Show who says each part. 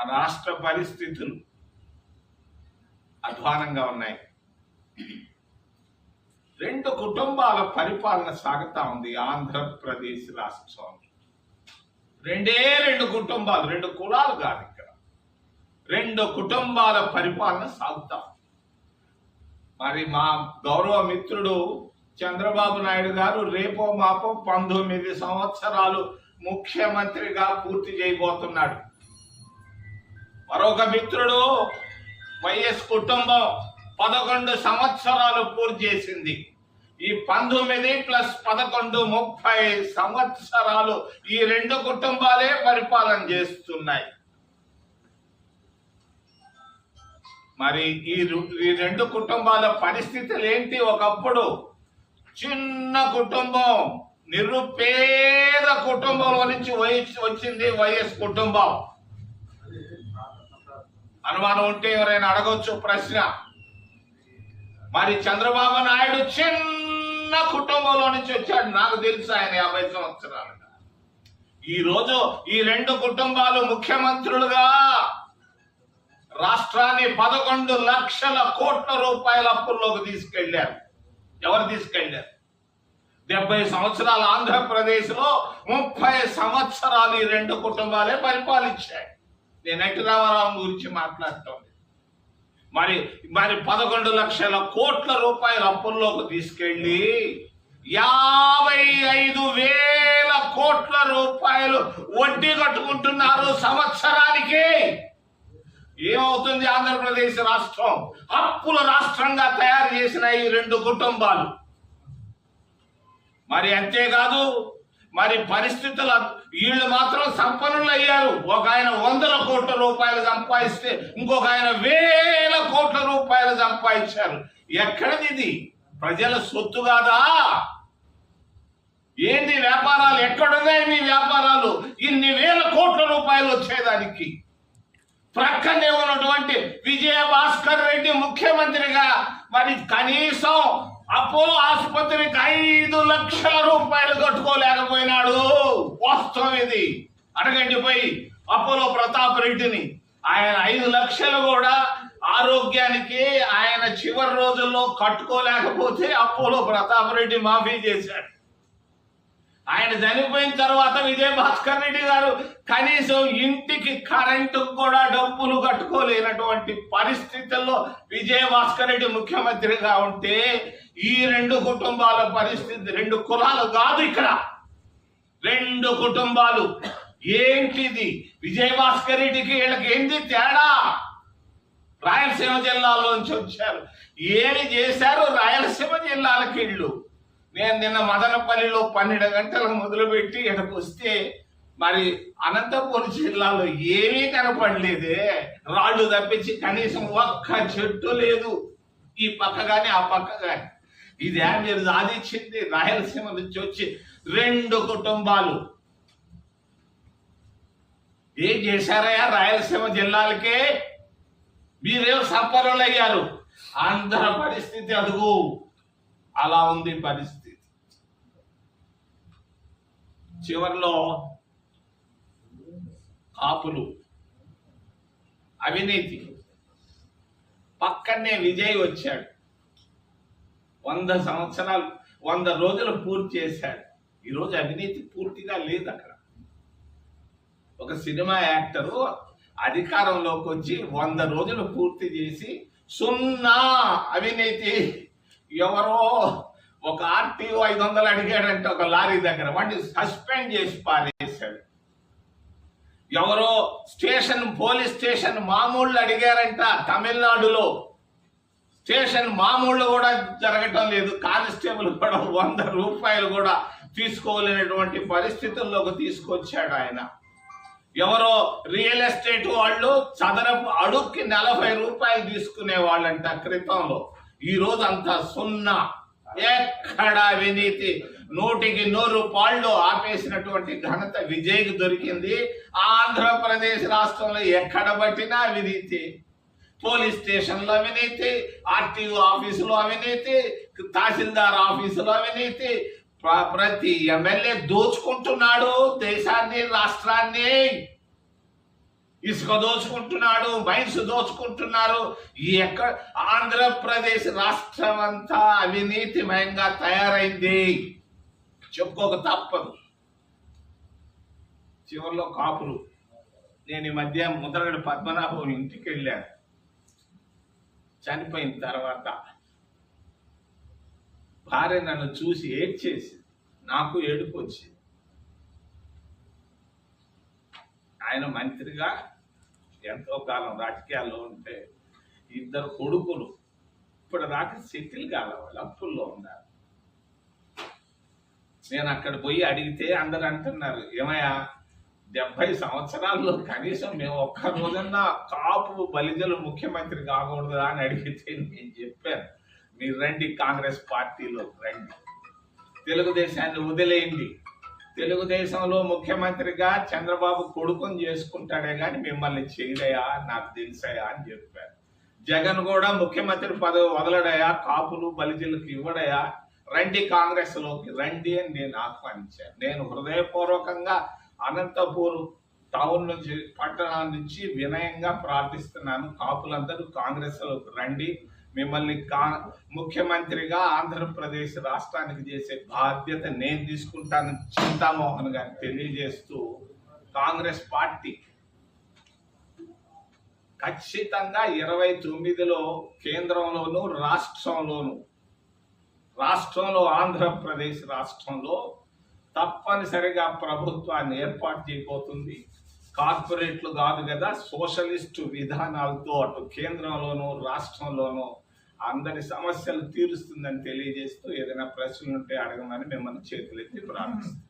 Speaker 1: మన రాష్ట్ర పరిస్థితులు అధ్వానంగా ఉన్నాయి. 2 కుటుంబాల పరిపాలన సాగుతా ఉంది ఆంధ్రప్రదేశ్ రాష్ట్రంలో. 2 కుటుంబాలు, 2 కులాలు కాదు, ఇక్కడ 2 కుటుంబాల పరిపాలన సాగుతా. మరి మా గౌరవ మిత్రుడు చంద్రబాబు నాయుడు గారు రేపో మాపో 19 సంవత్సరాలు ముఖ్యమంత్రిగా పూర్తి చేయబోతున్నాడు. మరొక మిత్రుడు వైఎస్ కుటుంబం 11 సంవత్సరాలు పూర్తి చేసింది. ఈ 19 + 11 30 సంవత్సరాలు ఈ 2 కుటుంబాలే పరిపాలన చేస్తున్నాయి. మరి ఈ 2 కుటుంబాల పరిస్థితులు ఏంటి? ఒకప్పుడు చిన్న కుటుంబం, నిరుపేద కుటుంబంలో నుంచి వచ్చింది వైఎస్ కుటుంబం. అనుమానం ఉంటే ఎవరైనా అడగొచ్చు ప్రశ్న. మరి చంద్రబాబు నాయుడు చిన్న కుటుంబంలో నుంచి వచ్చాడు. నాకు తెలుసు ఆయన 50 సంవత్సరాలుగా. ఈరోజు ఈ 2 కుటుంబాలు ముఖ్యమంత్రులుగా రాష్ట్రాన్ని 11 లక్షల కోట్ల రూపాయల అప్పుల్లోకి తీసుకెళ్లారు. ఎవరు తీసుకెళ్లారు? 70 సంవత్సరాలు ఆంధ్రప్రదేశ్ లో 30 సంవత్సరాలు ఈ 2 కుటుంబాలే పరిపాలించాయి. నేను ఎన్టీ రామారావు గురించి మాట్లాడుతోంది. మరి 11 లక్షల కోట్ల రూపాయల అప్పుల్లోకి తీసుకెళ్లి 55,000 కోట్ల రూపాయలు వడ్డీ కట్టుకుంటున్నారు సంవత్సరానికి. ఏమవుతుంది? ఆంధ్రప్రదేశ్ రాష్ట్రం అప్పుల రాష్ట్రంగా తయారు చేసిన ఈ 2 కుటుంబాలు. మరి అంతేకాదు, మరి పరిస్థితులు వీళ్ళు మాత్రం సంపన్నులు అయ్యారు. ఒక ఆయన 100 కోట్ల రూపాయలు సంపాదిస్తే ఇంకొక ఆయన 1000 కోట్ల రూపాయలు సంపాదించారు. ఎక్కడిది ఇది? ప్రజల సొత్తు కాదా? ఏంటి వ్యాపారాలు? ఎక్కడున్నాయి మీ వ్యాపారాలు? ఇన్ని 1000 కోట్ల రూపాయలు వచ్చేదానికి. ప్రక్కనే ఉన్నటువంటి విజయభాస్కర్ రెడ్డి ముఖ్యమంత్రిగా మరి కనీసం అపోలో ఆసుపత్రికి 5 లక్షల రూపాయలు కట్టుకోలేకపోయినాడు. వాస్తవం ఇది. అడగండి పోయి అపోలో ప్రతాప్ రెడ్డిని. ఆయన 5 లక్షలు కూడా ఆరోగ్యానికి ఆయన చివరి రోజుల్లో కట్టుకోలేకపోతే అపోలో ప్రతాప్ రెడ్డి మాఫీ చేశాడు. ఆయన చనిపోయిన తర్వాత విజయభాస్కర్ రెడ్డి గారు కనీసం ఇంటికి కరెంటు కూడా డబ్బులు కట్టుకోలేనటువంటి పరిస్థితుల్లో విజయభాస్కర్ రెడ్డి ముఖ్యమంత్రిగా ఉంటే ఈ 2 కుటుంబాల పరిస్థితి, 2 కులాలు కాదు ఇక్కడ, 2 కుటుంబాలు. ఏంటిది? విజయభాస్కర్ రెడ్డికి వీళ్ళకి ఏంటి తేడా? రాయలసీమ జిల్లాలో నుంచి వచ్చారు. ఏమి చేశారు రాయలసీమ జిల్లాలకి ఇళ్ళు? నేను నిన్న మదనపల్లిలో 12 గంటలకు మొదలుపెట్టి ఇక్కడికి వస్తే మరి అనంతపురం జిల్లాలో ఏమీ కనపడలేదే. రాళ్ళు తప్పించి కనీసం ఒక్క చెట్టు లేదు, ఈ పక్క కానీ ఆ పక్క కానీ. ఇదే మీరు సాధించింది? రాయలసీమ నుంచి వచ్చి 2 కుటుంబాలు ఏం చేశారయ్యా రాయలసీమ జిల్లాలకే? మీరేం సంపన్నులు అయ్యారు. ఆంధ్ర పరిస్థితి అదుగు అలా ఉంది పరిస్థితి. చివరిలో కాపులు, అవినీతి. పక్కనే విజయ్ వచ్చాడు. 100 సంవత్సరాలు 100 రోజులు పూర్తి చేశాడు. ఈరోజు అవినీతి పూర్తిగా లేదు అక్కడ. ఒక సినిమా యాక్టరు అధికారంలోకి వచ్చి 100 రోజులు పూర్తి చేసి 0 అవినీతి. ఎవరో ఒక ఆర్టీఓ 500 అడిగాడంటే ఒక లారీ దగ్గర, వాడిని సస్పెండ్ చేసి పారేశాడు. ఎవరో పోలీస్ స్టేషన్ మామూళ్ళు అడిగారంట తమిళనాడులో. స్టేషన్ మామూళ్ళు కూడా జరగటం లేదు. కానిస్టేబుల్ కూడా 100 రూపాయలు కూడా తీసుకోలేనటువంటి పరిస్థితుల్లోకి తీసుకొచ్చాడు ఆయన. ఎవరో రియల్ ఎస్టేట్ వాళ్ళు చదరపు అడుక్కి 40 రూపాయలు తీసుకునే వాళ్ళంట క్రితంలో. ఈ రోజు అంతా 0. ఎక్కడ అవినీతి? 100కి 100 పాళ్ళు ఆపేసినటువంటి ఘనత విజయ్కి దొరికింది. ఆంధ్రప్రదేశ్ రాష్ట్రంలో ఎక్కడ పట్టినా అవినీతి. పోలీస్ స్టేషన్లో అవినీతి, ఆర్టీఓ ఆఫీసులో అవినీతి, తహసీల్దార్ ఆఫీసులో అవినీతి. ప్రతి ఎమ్మెల్యే దోచుకుంటున్నాడు దేశాన్ని, రాష్ట్రాన్ని. ఇసుక దోచుకుంటున్నాడు, మైన్స్ దోచుకుంటున్నారు. ఈ ఆంధ్రప్రదేశ్ రాష్ట్రం అంతా అవినీతిమయంగా తయారైంది, చెప్పుకోక తప్పదు. చివరిలో కాపులు. నేను ఈ మధ్య ముద్రగడ పద్మనాభం ఇంటికి వెళ్ళాను. చనిపోయిన తర్వాత భార్య నన్ను చూసి ఏడ్చేసి, నాకు ఏడుపు వచ్చింది. ఆయన మంత్రిగా ఎంతో కాలం రాజకీయాల్లో ఉంటే ఇద్దరు కొడుకులు ఇప్పుడు దాకా సెటిల్ కాల, వాళ్ళు అప్పుల్లో ఉన్నారు. నేను అక్కడ పోయి అడిగితే అందరు అంటున్నారు, ఏమయ్యా 70 సంవత్సరాల్లో కనీసం మేము ఒక్క రోజన్నా కాపు బలిజలు ముఖ్యమంత్రి కాకూడదా అని అడిగితే నేను చెప్పాను, మీరు రండి, కాంగ్రెస్ పార్టీలో రండి, తెలుగుదేశాన్ని వదిలేయండి, తెలుగుదేశంలో ముఖ్యమంత్రిగా చంద్రబాబు కొడుకుని చేసుకుంటాడే కానీ మిమ్మల్ని చేయడయా, నాకు తెలుసాయా అని చెప్పారు. జగన్ కూడా ముఖ్యమంత్రి పదవి వదలడయా, కాపులు బలిజలకు ఇవ్వడయా, రండి కాంగ్రెస్ లోకి రండి అని నేను ఆహ్వానించాను. నేను హృదయపూర్వకంగా అనంతపూర్ టౌన్ నుంచి, పట్టణం నుంచి వినయంగా ప్రార్థిస్తున్నాను, కాపులందరూ కాంగ్రెస్ లోకి రండి, మిమ్మల్ని ముఖ్యమంత్రిగా ఆంధ్రప్రదేశ్ రాష్ట్రానికి చేసే బాధ్యత నేను తీసుకుంటానని చింతామోహన్ గారు తెలియజేస్తూ, కాంగ్రెస్ పార్టీ ఖచ్చితంగా 29లో కేంద్రంలోను రాష్ట్రంలో ఆంధ్రప్రదేశ్ రాష్ట్రంలో తప్పనిసరిగా ప్రభుత్వాన్ని ఏర్పాటు చేయబోతుంది. కార్పొరేట్లు కాదు కదా, సోషలిస్టు విధానాలతో అటు కేంద్రంలోనూ రాష్ట్రంలోనూ అందరి సమస్యలు తీరుస్తుందని తెలియజేస్తూ, ఏదైనా ప్రశ్నలు ఉంటే అడగమని మిమ్మల్ని చేతులెత్తి ప్రార్థిస్తాను.